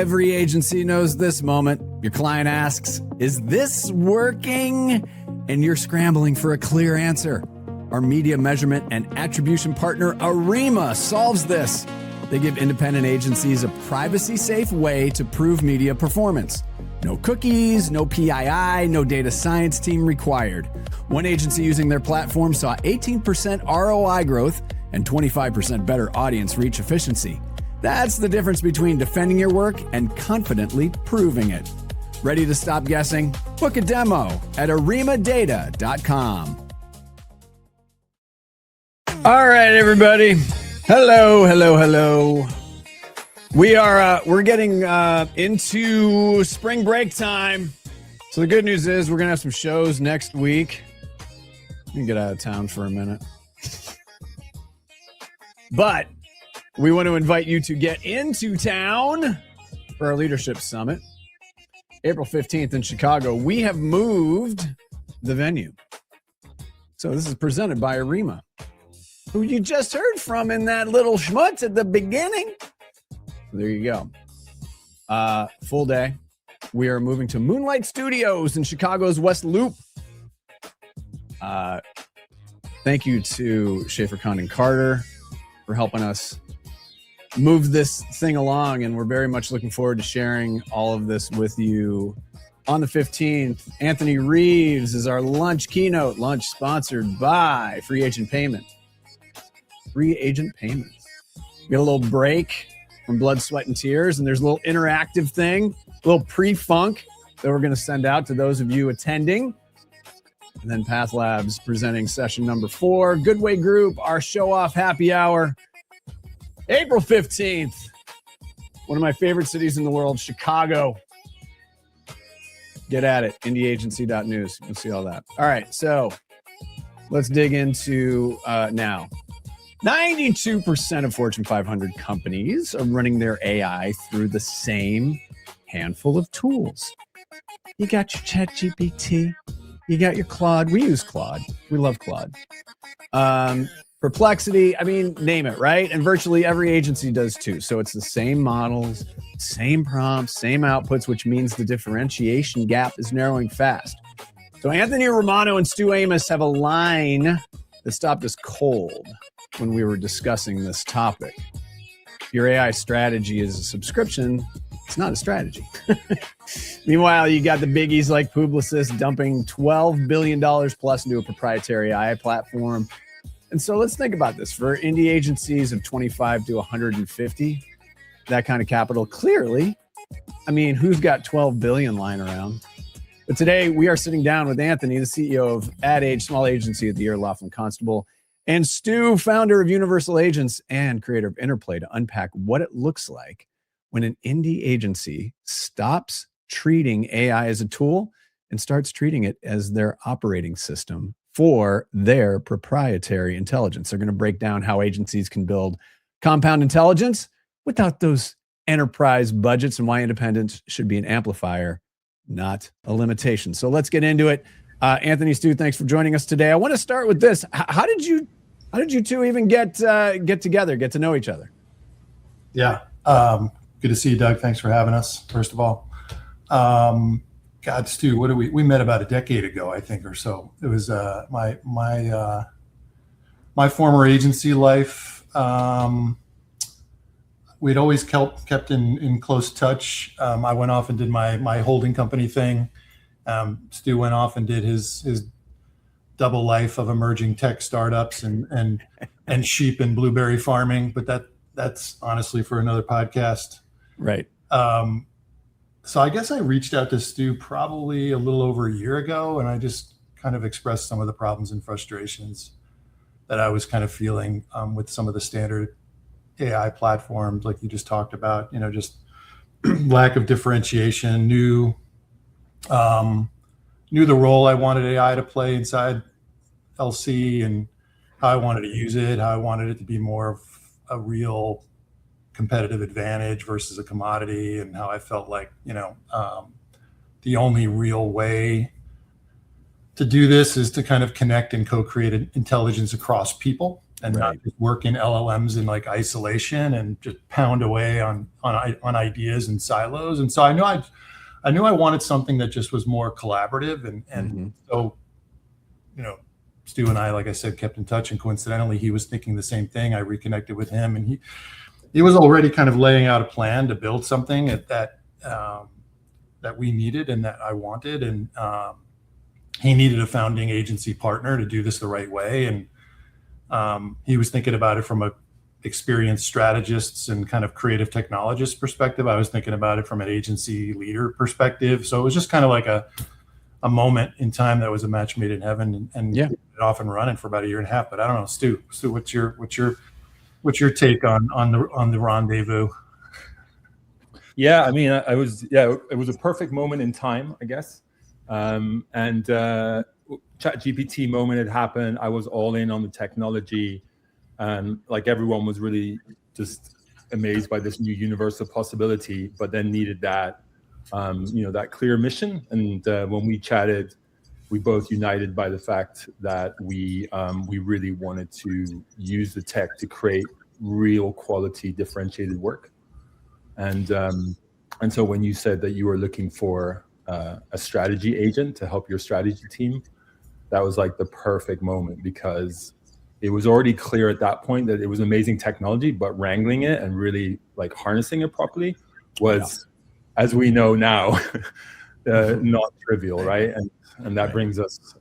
Every agency knows this moment. Your client asks, is this working? And you're scrambling for a clear answer. Our media measurement and attribution partner, Arima, solves this. They give independent agencies a privacy-safe way to prove media performance. No cookies, no PII, no data science team required. One agency using their platform saw 18% ROI growth and 25% better audience reach efficiency. That's the difference between defending your work and confidently proving it. Ready to stop guessing? Book a demo at arimadata.com. All right, everybody. Hello. We're getting into spring break time. So the good news is we're going to have some shows next week. You can get out of town for a minute. But we want to invite you to get into town for our Leadership Summit. April 15th in Chicago. We have moved the venue. So this is presented by Arima, who you just heard from in that little schmutz at the beginning. There you go. Full day. We are moving to Moonlight Studios in Chicago's West Loop. Thank you to Schaefer Condon Carter for helping us move this thing along, and we're very much looking forward to sharing all of this with you on the 15th. Anthony Reeves is our lunch keynote. Lunch sponsored by Free Agent Payment. Free Agent Payment. We got a little break from Blood, Sweat, and Tears, and there's a little interactive thing, a little pre-funk that we're going to send out to those of you attending. And then Path Labs presenting session number 4. Goodway Group, our show-off happy hour. April 15th. One of my favorite cities in the world, Chicago. Get at it, indieagency.news. You can see all that. All right, so let's dig into now. 92% of Fortune 500 companies are running their AI through the same handful of tools. You got your ChatGPT. You got your Claude. We use Claude. We love Claude. Perplexity, I mean, name it, right? And virtually every agency does too. So it's the same models, same prompts, same outputs, which means the differentiation gap is narrowing fast. So Anothony Romano and Stu Amos have a line that stopped us cold when we were discussing this topic. If your AI strategy is a subscription, it's not a strategy. Meanwhile, you got the biggies like Publicis dumping $12 billion plus into a proprietary AI platform. And so let's think about this. For indie agencies of 25 to 150, that kind of capital, clearly, I mean, who's got 12 billion lying around? But today we are sitting down with Anthony, the CEO of Ad Age, Small Agency of the Year, Laughlin Constable, and Stu, founder of Universal Agents and creator of Interplay, to unpack what it looks like when an indie agency stops treating AI as a tool and starts treating it as their operating system for their proprietary intelligence. They're going to break down how agencies can build compound intelligence without those enterprise budgets and why independence should be an amplifier, not a limitation. So let's get into it. Anthony, Stu, thanks for joining us today. I want to start with this. How did you two even get together, get to know each other? Yeah. Good to see you, Doug. Thanks for having us, first of all. God, Stu, we met about a decade ago, I think, or so. It was my former agency life. We'd always kept in close touch. I went off and did my holding company thing. Stu went off and did his double life of emerging tech startups and sheep and blueberry farming. But that's honestly for another podcast. Right. So I guess I reached out to Stu probably a little over a year ago, and I just kind of expressed some of the problems and frustrations that I was kind of feeling with some of the standard AI platforms, like you just talked about, just lack of differentiation, knew the role I wanted AI to play inside LC and how I wanted to use it, how I wanted it to be more of a real competitive advantage versus a commodity, and how I felt like, the only real way to do this is to kind of connect and co-create intelligence across people. and not just work in LLMs in like isolation and just pound away on ideas and silos. And so I knew I wanted something that just was more collaborative. And so, Stu and I, like I said, kept in touch, and coincidentally, he was thinking the same thing. I reconnected with him, and he was already kind of laying out a plan to build something that we needed and that I wanted. And he needed a founding agency partner to do this the right way. And he was thinking about it from a experienced strategists and kind of creative technologist perspective. I was thinking about it from an agency leader perspective. So it was just kind of like a moment in time that was a match made in heaven, and off and running for about a year and a half. But I don't know, Stu, what's your take on the rendezvous? Yeah, I mean, it was a perfect moment in time, I guess. And ChatGPT moment had happened. I was all in on the technology, and like everyone was really just amazed by this new universal possibility, but then needed that that clear mission. And when we chatted, we both united by the fact that we really wanted to use the tech to create real quality differentiated work. And so when you said that you were looking for a strategy agent to help your strategy team, that was like the perfect moment, because it was already clear at that point that it was amazing technology, but wrangling it and really like harnessing it properly was, as we know now, not trivial, right? And that brings us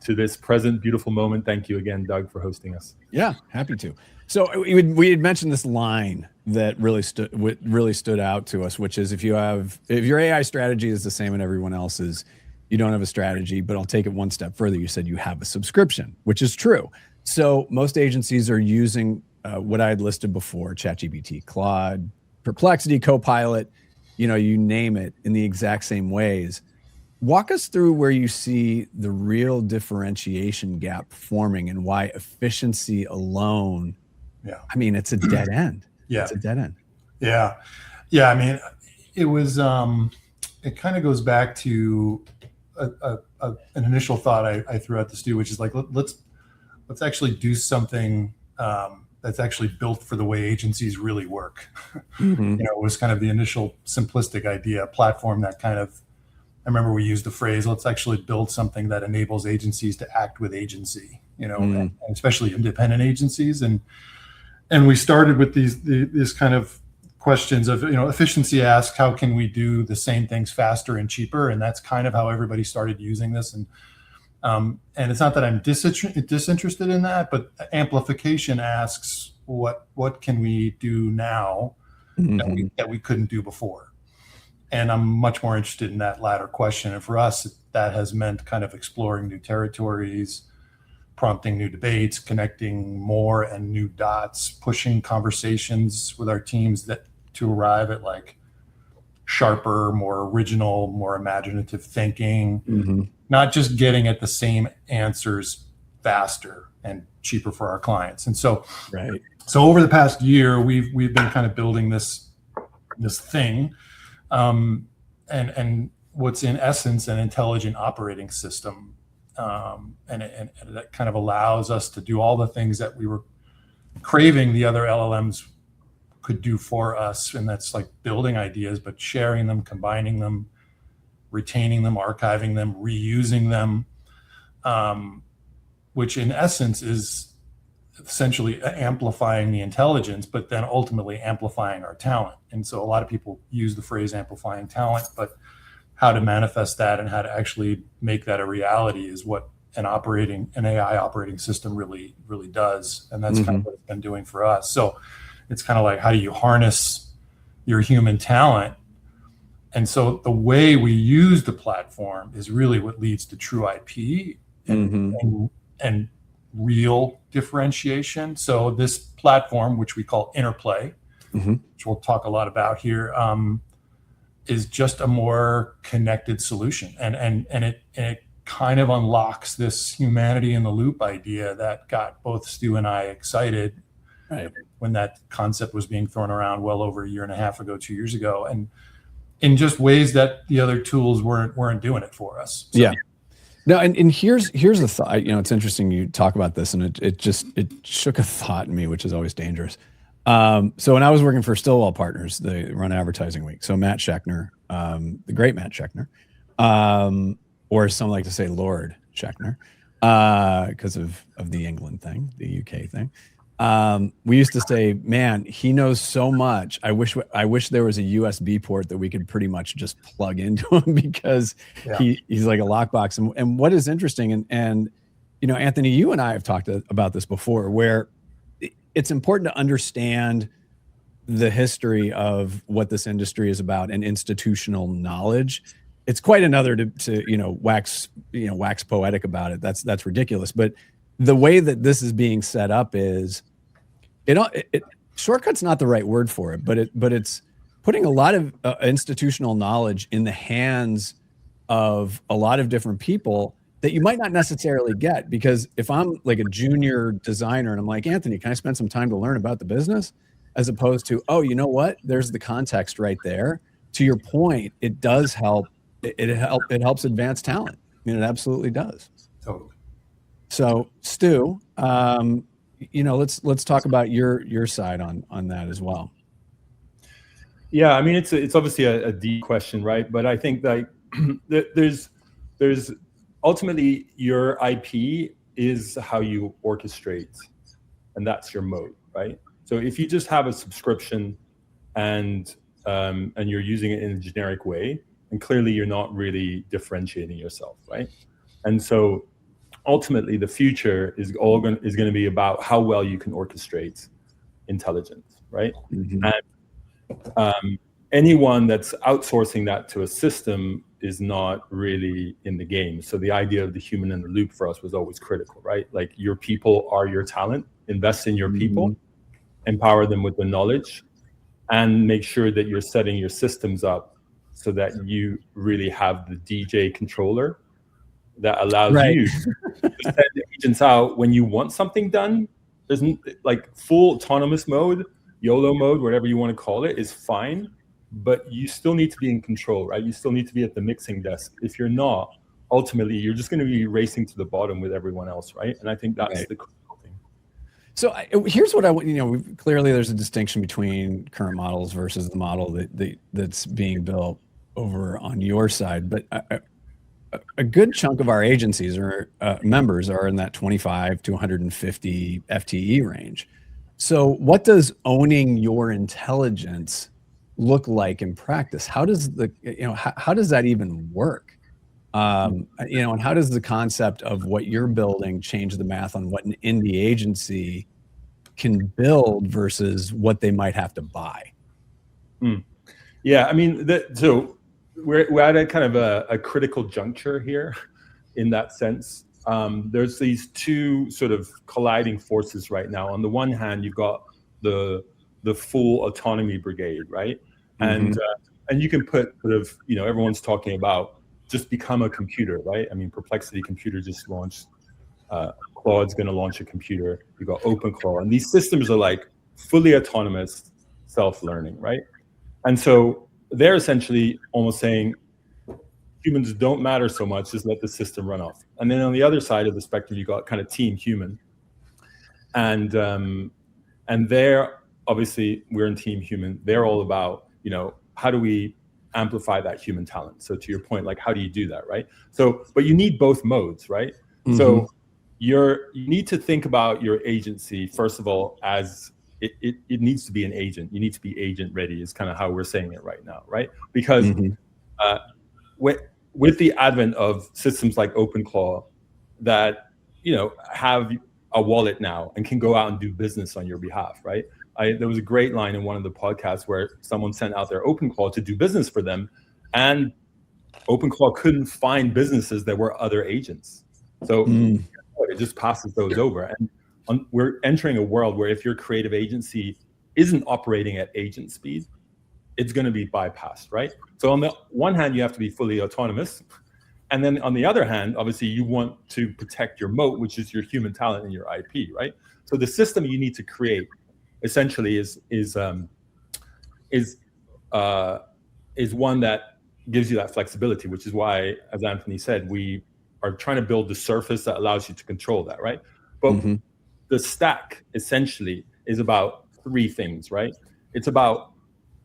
to this present beautiful moment. Thank you again, Doug, for hosting us. Yeah, happy to. So we had mentioned this line that really stood out to us, which is if your AI strategy is the same as everyone else's, you don't have a strategy. But I'll take it one step further. You said you have a subscription, which is true. So most agencies are using what I had listed before: ChatGPT, Claude, Perplexity, Copilot, you name it, in the exact same ways. Walk us through where you see the real differentiation gap forming and why efficiency alone. Yeah. I mean, it's a dead end. Yeah. It's a dead end. Yeah. Yeah. I mean, it was, it kind of goes back to an initial thought I threw out to Stu, which is like, let's actually do something that's actually built for the way agencies really work. It was kind of the initial simplistic idea, a platform that kind of, I remember we used the phrase, let's actually build something that enables agencies to act with agency, and especially independent agencies. And we started with these kind of questions of, efficiency asks, how can we do the same things faster and cheaper? And that's kind of how everybody started using this. And it's not that I'm disinterested in that, but amplification asks, what can we do now that we couldn't do before? And I'm much more interested in that latter question. And for us, that has meant kind of exploring new territories, prompting new debates, connecting more and new dots, pushing conversations with our teams to arrive at like sharper, more original, more imaginative thinking, not just getting at the same answers faster and cheaper for our clients. And so, so over the past year, we've been kind of building this thing. And what's in essence an intelligent operating system, and that kind of allows us to do all the things that we were craving the other LLMs could do for us, and that's like building ideas, but sharing them, combining them, retaining them, archiving them, reusing them, which in essence is essentially amplifying the intelligence, but then ultimately amplifying our talent. And so a lot of people use the phrase amplifying talent, but how to manifest that and how to actually make that a reality is what an AI operating system really, really does. And that's kind of what it's been doing for us. So it's kind of like, how do you harness your human talent? And so the way we use the platform is really what leads to true IP and real differentiation. So this platform, which we call Interplay, which we'll talk a lot about here, is just a more connected solution. And it kind of unlocks this humanity in the loop idea that got both Stu and I excited when that concept was being thrown around well over a year and a half ago, 2 years ago, and in just ways that the other tools weren't doing it for us. So. Yeah. No, and here's a thought. It's interesting you talk about this, and it shook a thought in me, which is always dangerous. So when I was working for Stillwell Partners, they run Advertising Week. So Matt Scheckner, the great Matt Scheckner, or some like to say Lord Scheckner, because of the England thing, the UK thing. We used to say, man, he knows so much. I wish there was a USB port that we could pretty much just plug into him, because he's like a lockbox. And what is interesting, and Anthony, you and I have talked about this before, where it's important to understand the history of what this industry is about and institutional knowledge. It's quite another to wax poetic about it. That's ridiculous. But the way that this is being set up is, shortcut's not the right word for it, but it's putting a lot of institutional knowledge in the hands of a lot of different people that you might not necessarily get. Because if I'm like a junior designer and I'm like, Anthony, can I spend some time to learn about the business? As opposed to, oh, you know what? There's the context right there. To your point, it does help. It helps advance talent. It absolutely does. Totally. So, Stu, let's talk about your side on that as well. Yeah, I mean, it's obviously a deep question, right? But I think that there's ultimately your IP is how you orchestrate, and that's your mode, right? So if you just have a subscription and you're using it in a generic way, and clearly you're not really differentiating yourself, right? And so ultimately the future is going to be about how well you can orchestrate intelligence, right? Mm-hmm. And anyone that's outsourcing that to a system is not really in the game. So the idea of the human in the loop for us was always critical, right? Like, your people are your talent. Invest in your people, empower them with the knowledge, and make sure that you're setting your systems up so that you really have the DJ controller that allows you to send the agents out when you want something done. There's like full autonomous mode, YOLO mode, whatever you want to call it, is fine, but you still need to be in control, right? You still need to be at the mixing desk. If you're not, ultimately, you're just going to be racing to the bottom with everyone else, right? And I think that's the critical thing. So here's what I want. Clearly there's a distinction between current models versus the model that's being built over on your side, but a good chunk of our agencies or members are in that 25 to 150 FTE range. So what does owning your intelligence look like in practice? How does how does that even work? And how does the concept of what you're building change the math on what an indie agency can build versus what they might have to buy? Yeah, I mean, so we're at a kind of a critical juncture here in that sense. There's these two sort of colliding forces right now. On the one hand, you've got the full autonomy brigade, right? Mm-hmm. And you can put sort of, everyone's talking about just become a computer, right? I mean, Perplexity Computer just launched, Claude's going to launch a computer. You've got OpenClaw, and these systems are like fully autonomous, self-learning, right? And so they're essentially almost saying humans don't matter so much, just let the system run off. And then on the other side of the spectrum, you got kind of team human. And they're obviously, we're in team human. They're all about, how do we amplify that human talent? So to your point, like, how do you do that, right? So, but you need both modes, right? Mm-hmm. So you need to think about your agency, first of all, as it needs to be an agent. You need to be agent ready is kind of how we're saying it right now, right? Because with the advent of systems like OpenClaw that, have a wallet now and can go out and do business on your behalf, right? There was a great line in one of the podcasts where someone sent out their OpenClaw to do business for them, and OpenClaw couldn't find businesses that were other agents. So it just passes those over. And we're entering a world where if your creative agency isn't operating at agent speed, it's going to be bypassed, right? So on the one hand, you have to be fully autonomous. And then on the other hand, obviously, you want to protect your moat, which is your human talent and your IP, right? So the system you need to create essentially is one that gives you that flexibility, which is why, as Anthony said, we are trying to build the surface that allows you to control that, right? But the stack essentially is about three things, right? It's about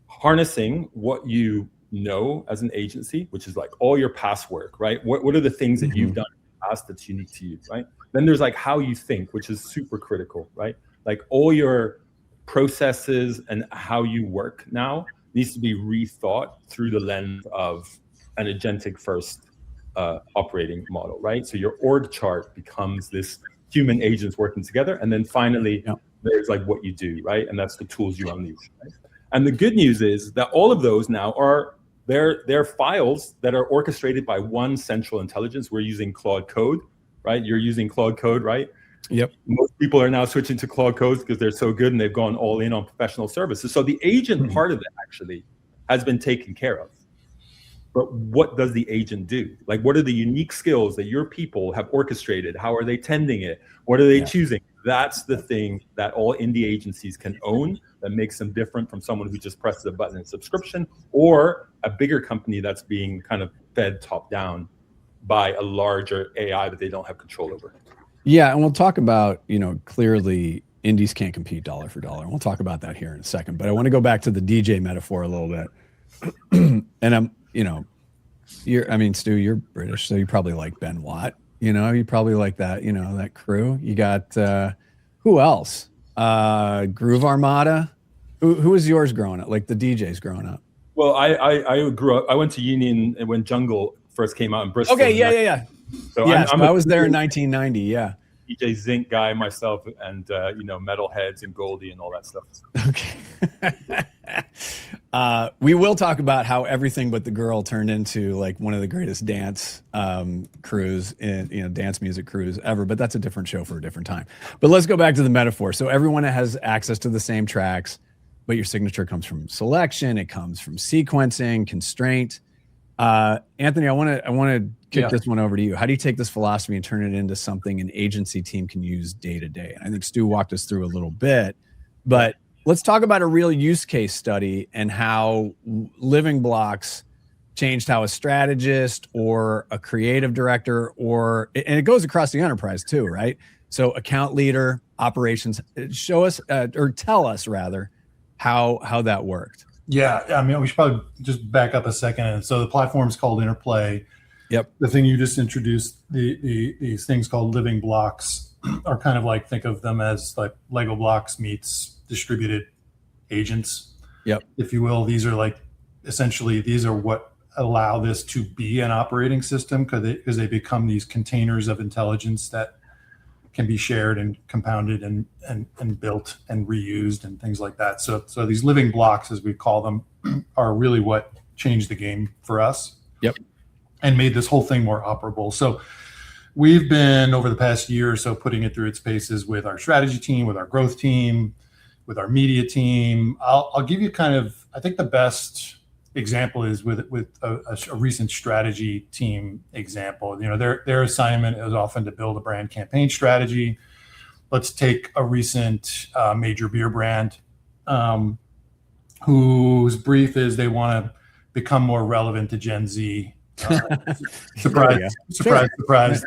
harnessing what you know as an agency, which is like all your past work, right? What are the things that you've done in the past that's unique to you, right? Then there's like how you think, which is super critical, right? Like all your processes and how you work now needs to be rethought through the lens of an agentic first operating model, right? So your org chart becomes this human agents working together. And then finally, there's like what you do, right? And that's the tools you unleash, right? And the good news is that all of those now are, they're files that are orchestrated by one central intelligence. We're using Claude Code, right? You're using Claude Code, right? Yep. Most people are now switching to Claude Codes because they're so good and they've gone all in on professional services. So the agent part of it actually has been taken care of. But what does the agent do? Like, what are the unique skills that your people have orchestrated? How are they tending it? What are they choosing? That's the thing that all indie agencies can own that makes them different from someone who just presses a button in subscription, or a bigger company that's being kind of fed top down by a larger AI that they don't have control over. Yeah, and we'll talk about, clearly indies can't compete dollar for dollar. And we'll talk about that here in a second. But I want to go back to the DJ metaphor a little bit. And I'm, Stu, you're British, so you probably like Ben Watt. You probably like that, that crew. You got who else? Groove Armada. Who was yours growing up? Like the DJs growing up? Well, I grew up. I went to Union when Jungle first came out in Bristol. Okay, yeah. So yes, I was there in 1990. Yeah. DJ Zinc guy myself, and Metalheads and Goldie and all that stuff. Okay. We will talk about how Everything But the Girl turned into like one of the greatest dance crews in dance music crews ever, but that's a different show for a different time. But let's go back to the metaphor. So everyone has access to the same tracks, but your signature comes from selection, it comes from sequencing, constraint. Anthony, I want to kick this one over to you. How do you take this philosophy and turn it into something an agency team can use day to day? I think Stu walked us through a little bit, but let's talk about a real use case study and how living blocks changed how a strategist or a creative director, and it goes across the enterprise too, right? So account leader, operations, show us or tell us rather how that worked. Yeah, I mean, we should probably just back up a second. And so the platform is called Interplay. Yep. The thing you just introduced, these things called living blocks, are kind of like, think of them as like Lego blocks meets distributed agents. Yep. If you will, these are like, essentially, these are what allow this to be an operating system because they become these containers of intelligence that can be shared and compounded and built and reused and things like that. So these living blocks, as we call them, are really what changed the game for us. Yep. And made this whole thing more operable. So we've been, over the past year or so, putting it through its paces with our strategy team, with our growth team, with our media team. I'll give you kind of, I think the best example is with a recent strategy team example. Their assignment is often to build a brand campaign strategy. Let's take a recent major beer brand whose brief is they want to become more relevant to Gen Z. Surprise. Sure.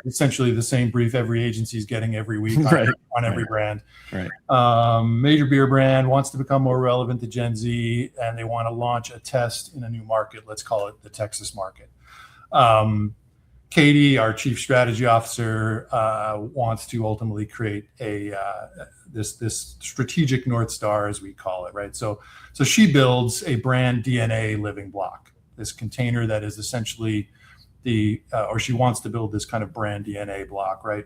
Essentially the same brief every agency is getting every week on every brand. Right. Major beer brand wants to become more relevant to Gen Z, and they want to launch a test in a new market. Let's call it the Texas market. Katie, our chief strategy officer, wants to ultimately create this strategic North Star, as we call it, right? So she builds a brand DNA living block, this container that is essentially or she wants to build this kind of brand DNA block, right?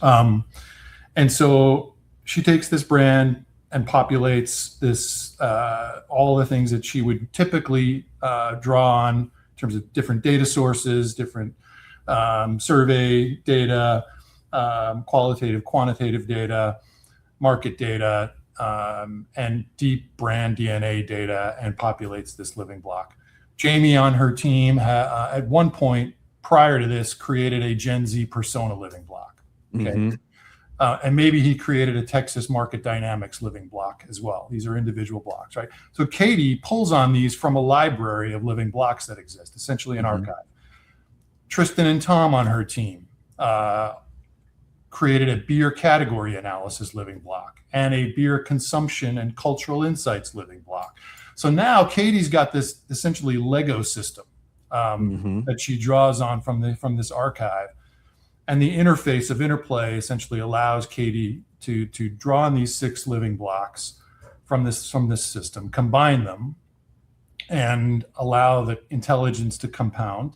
And so she takes this brand and populates this, all the things that she would typically draw on in terms of different data sources, different survey data, qualitative, quantitative data, market data, and deep brand DNA data, and populates this living block. Jamie on her team at one point prior to this created a Gen Z persona living block. Okay. Mm-hmm. And maybe he created a Texas market dynamics living block as well. These are individual blocks, right? So Katie pulls on these from a library of living blocks that exist, essentially an archive. Tristan and Tom on her team created a beer category analysis living block and a beer consumption and cultural insights living block. So now Katie's got this essentially Lego system that she draws on from this archive. And the interface of interplay essentially allows Katie to draw on these 6 living blocks from this system, combine them, and allow the intelligence to compound,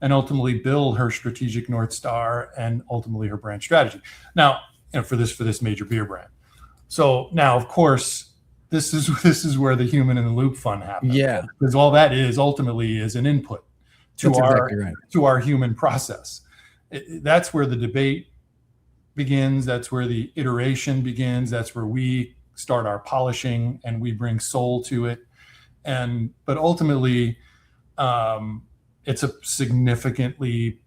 and ultimately build her strategic North Star and ultimately her brand strategy. Now, for this major beer brand. So now, of course, this is where the human in the loop fun happens. Yeah, because all that is ultimately is an input to our human process. That's where the debate begins. That's where the iteration begins. That's where we start our polishing and we bring soul to it. But ultimately, it's a significantly,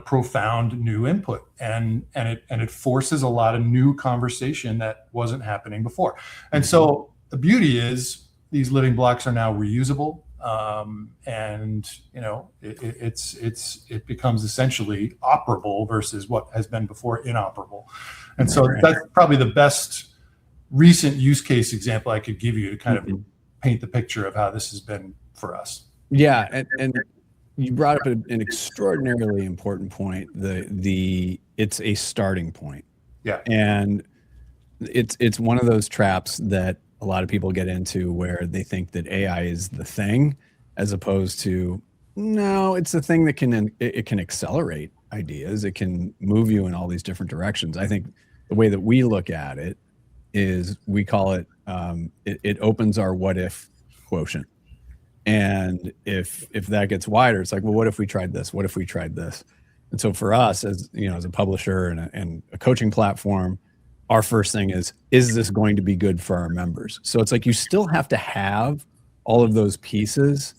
profound new input, and it forces a lot of new conversation that wasn't happening before. And so the beauty is these living blocks are now reusable, and it becomes essentially operable versus what has been before inoperable. And so that's probably the best recent use case example I could give you to kind of paint the picture of how this has been for us. Yeah, and you brought up an extraordinarily important point. It's a starting point. Yeah, and it's one of those traps that a lot of people get into where they think that AI is the thing, as opposed to no, it's the thing that can accelerate ideas. It can move you in all these different directions. I think the way that we look at it is we call it it opens our what if quotient. And if that gets wider, it's like, well, what if we tried this? What if we tried this? And so for us, as as a publisher and a coaching platform, our first thing is this going to be good for our members? So it's like you still have to have all of those pieces,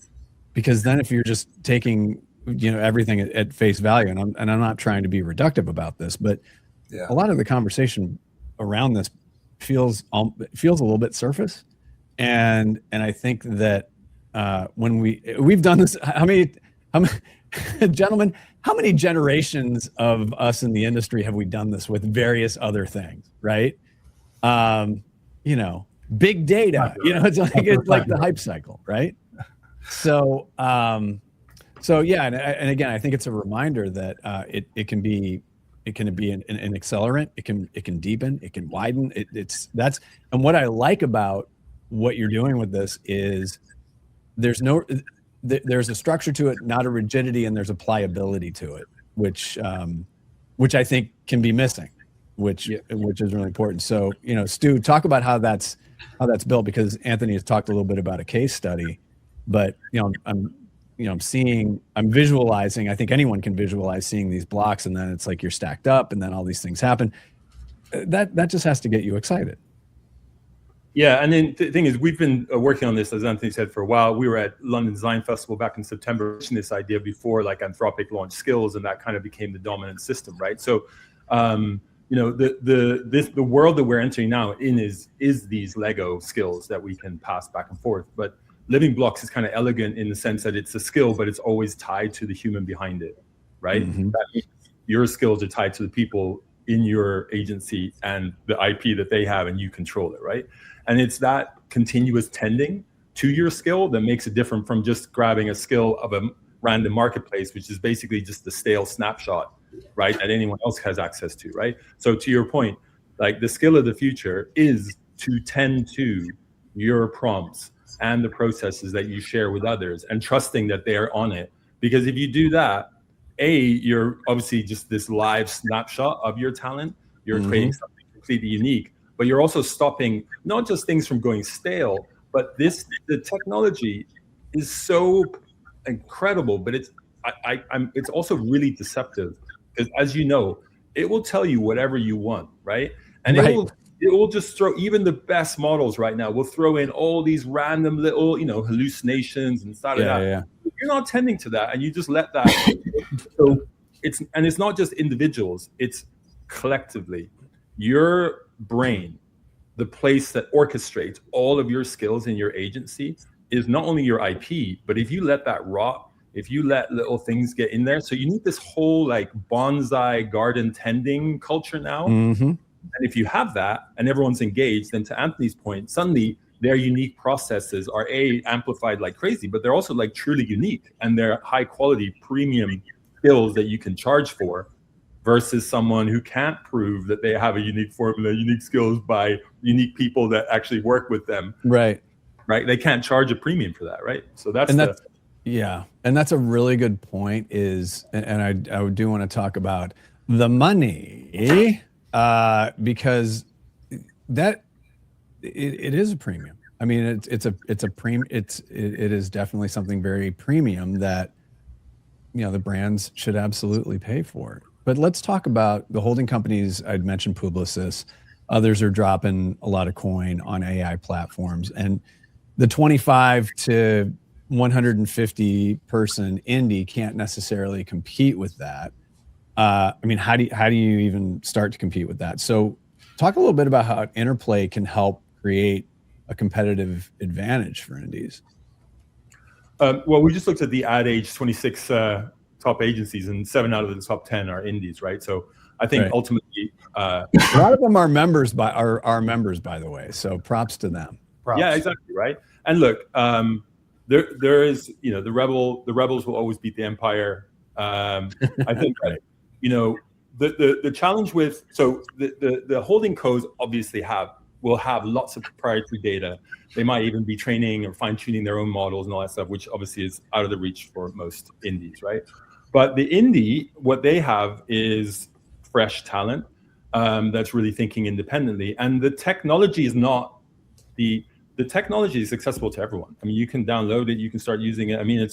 because then if you're just taking everything at face value, and I'm not trying to be reductive about this, but a lot of the conversation around this feels a little bit surface, and I think that when we've done this, how many gentlemen, how many generations of us in the industry have we done this with various other things, right? Big data, it's like the hype cycle, right? So yeah, and again, I think it's a reminder that it can be an accelerant. It can deepen, it can widen. And what I like about what you're doing with this is there's a structure to it, not a rigidity, and there's a pliability to it, which I think can be missing, which is really important. So, Stu, talk about how that's built, because Anthony has talked a little bit about a case study, but I'm visualizing. I think anyone can visualize seeing these blocks, and then it's like you're stacked up, and then all these things happen. That just has to get you excited. Yeah, and then the thing is, we've been working on this, as Anthony said, for a while. We were at London Design Festival back in September, pushing this idea before like Anthropic launched Skills, and that kind of became the dominant system, right? So, the world that we're entering now in is these Lego skills that we can pass back and forth. But living blocks is kind of elegant in the sense that it's a skill, but it's always tied to the human behind it, right? That means your skills are tied to the people in your agency and the IP that they have, and you control it, right? And it's that continuous tending to your skill that makes it different from just grabbing a skill of a random marketplace, which is basically just the stale snapshot, right, that anyone else has access to, right? So to your point, like the skill of the future is to tend to your prompts and the processes that you share with others, and trusting that they're on it. Because if you do that, you're obviously just this live snapshot of your talent. You're creating something completely unique. But you're also stopping not just things from going stale, but the technology is so incredible, but it's also really deceptive, because as you know, it will tell you whatever you want, right? And it will just throw, even the best models right now will throw in all these random little, hallucinations and stuff like that. Yeah. You're not tending to that, and you just let that. So it's not just individuals, it's collectively. Your brain, the place that orchestrates all of your skills in your agency, is not only your IP, but if you let that rot, if you let little things get in there. So you need this whole like bonsai garden tending culture now. Mm-hmm. And if you have that and everyone's engaged, then to Anthony's point, suddenly their unique processes are amplified like crazy, but they're also like truly unique, and they're high quality premium skills that you can charge for, versus someone who can't prove that they have a unique formula, unique skills by unique people that actually work with them. Right. They can't charge a premium for that, right? So yeah, and that's a really good point. And I do want to talk about the money, because that it is a premium. I mean, it is definitely something very premium that the brands should absolutely pay for. But let's talk about the holding companies. I'd mentioned Publicis. Others are dropping a lot of coin on AI platforms, and the 25 to 150 person indie can't necessarily compete with that. I mean, how do you even start to compete with that? So talk a little bit about how interplay can help create a competitive advantage for indies. Well, we just looked at the Ad Age 26 top agencies, and 7 out of the top 10 are indies, right? So I think ultimately, a lot of them are members by the way. So props to them. Props. Yeah, exactly, right. And look, there is, the rebels will always beat the empire. I think right. The challenge with the holding codes obviously will have lots of proprietary data. They might even be training or fine-tuning their own models and all that stuff, which obviously is out of the reach for most indies, right? But the indie, what they have is fresh talent that's really thinking independently, and the technology is not the technology is accessible to everyone. I mean, you can download it, you can start using it. I mean,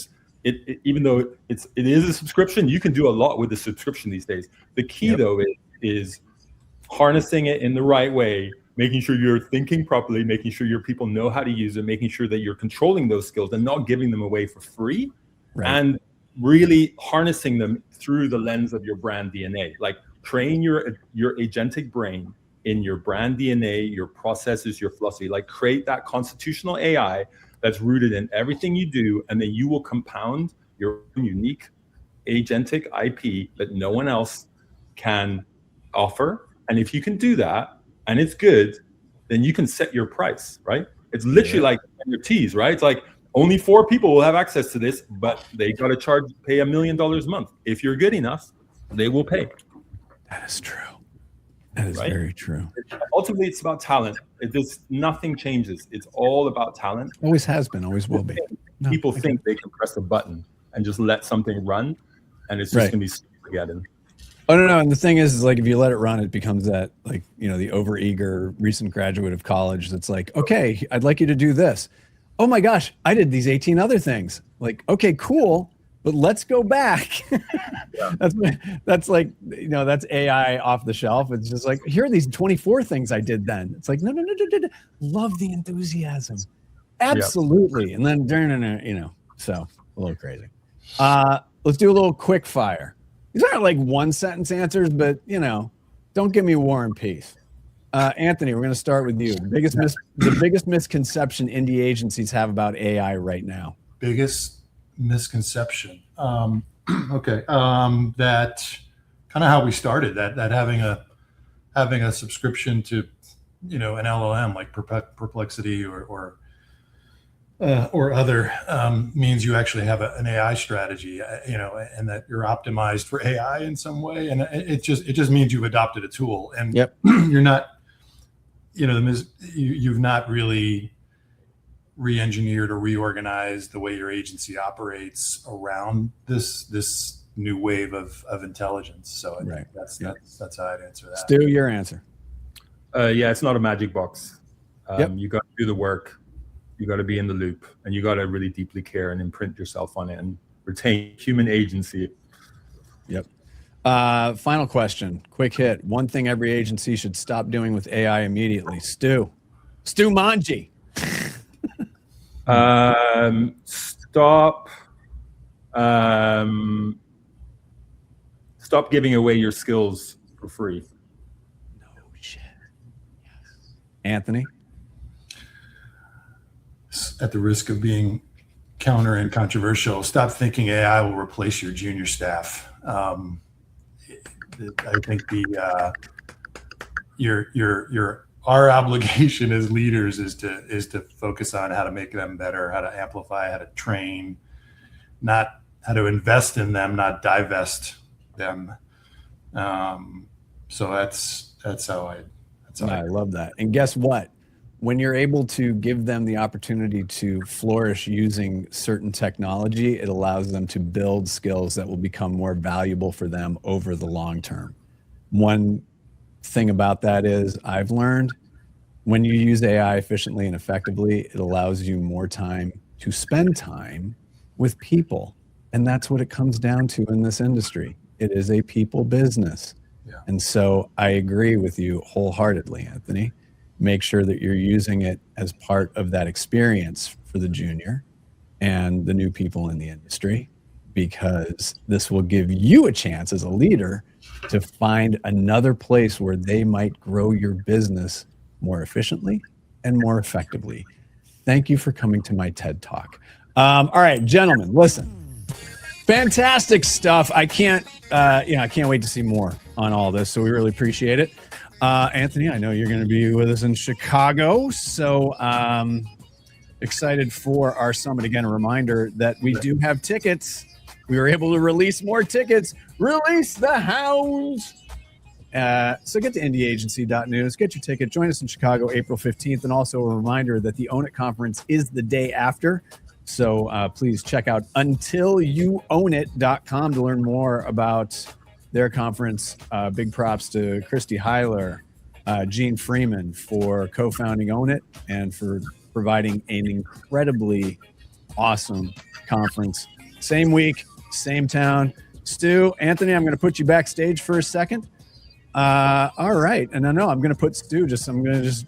even though it is a subscription, you can do a lot with the subscription these days. The key though is harnessing it in the right way, making sure you're thinking properly, making sure your people know how to use it, making sure that you're controlling those skills and not giving them away for free, and really harnessing them through the lens of your brand DNA. Like, train your agentic brain in your brand DNA, your processes, your philosophy. Like, create that constitutional AI that's rooted in everything you do, and then you will compound your unique agentic IP that no one else can offer. And if you can do that, and it's good, then you can set your price, right? It's literally like NFTs, right? It's like only 4 people will have access to this, but they got to pay $1 million a month. If you're good enough, they will pay. That is true. That is very true. Ultimately, it's about talent. Nothing changes. It's all about talent. Always has been, always will be. People think they can press a button and just let something run, and it's just going to be spaghetti. Oh, no. And the thing is like, if you let it run, it becomes that, like, the overeager recent graduate of college that's like, okay, I'd like you to do this. Oh my gosh, I did these 18 other things. Like, okay, cool, but let's go back. That's like, that's AI off the shelf. It's just like, here are these 24 things I did then. It's like, no. Love the enthusiasm. Absolutely. And then, so a little crazy. Let's do a little quick fire. These aren't like 1-sentence answers, but don't give me War and Peace. Anthony, we're going to start with you. The biggest misconception indie agencies have about AI right now. Biggest misconception. Okay. That kind of how we started. That having a subscription to an LLM like Perplexity or other means you actually have an AI strategy, and that you're optimized for AI in some way. And it just means you've adopted a tool, and you're not, you've not really re-engineered or reorganized the way your agency operates around this new wave of intelligence. So I think that's how I'd answer that. Stu, your answer. It's not a magic box. You got to do the work. You got to be in the loop, and you got to really deeply care and imprint yourself on it and retain human agency. Yep. Final question, quick hit. One thing every agency should stop doing with AI immediately. Stu Manji. Stop giving away your skills for free. No shit. Yes. Anthony? At the risk of being counter and controversial. Stop thinking AI will replace your junior staff. I think our obligation as leaders is to focus on how to make them better, how to amplify, how to train, not how to invest in them, not divest them. So that's how I love that. And guess what? When you're able to give them the opportunity to flourish using certain technology, it allows them to build skills that will become more valuable for them over the long term. One thing about that is I've learned when you use AI efficiently and effectively, it allows you more time to spend time with people. And that's what it comes down to in this industry. It is a people business. Yeah. And so I agree with you wholeheartedly, Anthony. Make sure that you're using it as part of that experience for the junior and the new people in the industry, because this will give you a chance as a leader to find another place where they might grow your business more efficiently and more effectively. Thank you for coming to my TED Talk. All right, gentlemen, listen. Fantastic stuff. I can't wait to see more on all this. So we really appreciate it. Anthony, I know you're going to be with us in Chicago. So excited for our summit. Again, a reminder that we do have tickets. We were able to release more tickets. Release the hounds. So get to indieagency.news, get your ticket, join us in Chicago, April 15th. And also a reminder that the Own It conference is the day after. So please check out untilyouownit.com to learn more about their conference. Big props to Christy Heiler, Gene Freeman for co-founding Own It and for providing an incredibly awesome conference. Same week, same town. Stu, Anthony, I'm going to put you backstage for a second. All right. And I know I'm going to put Stu, I'm going to just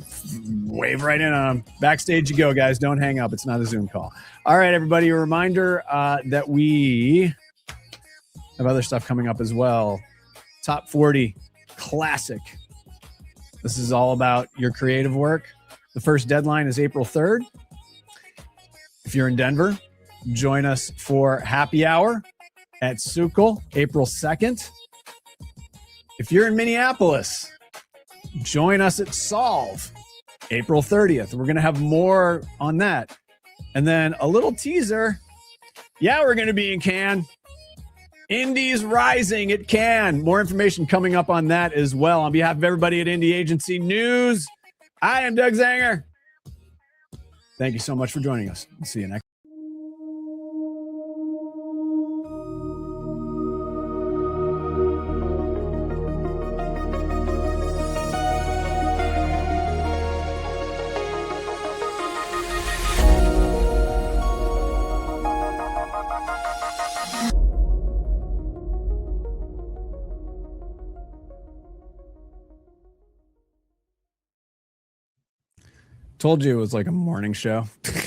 wave right in on him. Backstage you go, guys. Don't hang up. It's not a Zoom call. All right, everybody. A reminder that we have other stuff coming up as well. Top 40 Classic. This is all about your creative work. The first deadline is April 3rd. If you're in Denver, join us for happy hour at Sukal, April 2nd. If you're in Minneapolis, join us at Solve, April 30th. We're going to have more on that. And then a little teaser. Yeah, we're going to be in Cannes. Indies Rising at Cannes. More information coming up on that as well. On behalf of everybody at Indie Agency News, I am Doug Zanger. Thank you so much for joining us. See you next. Told you it was like a morning show.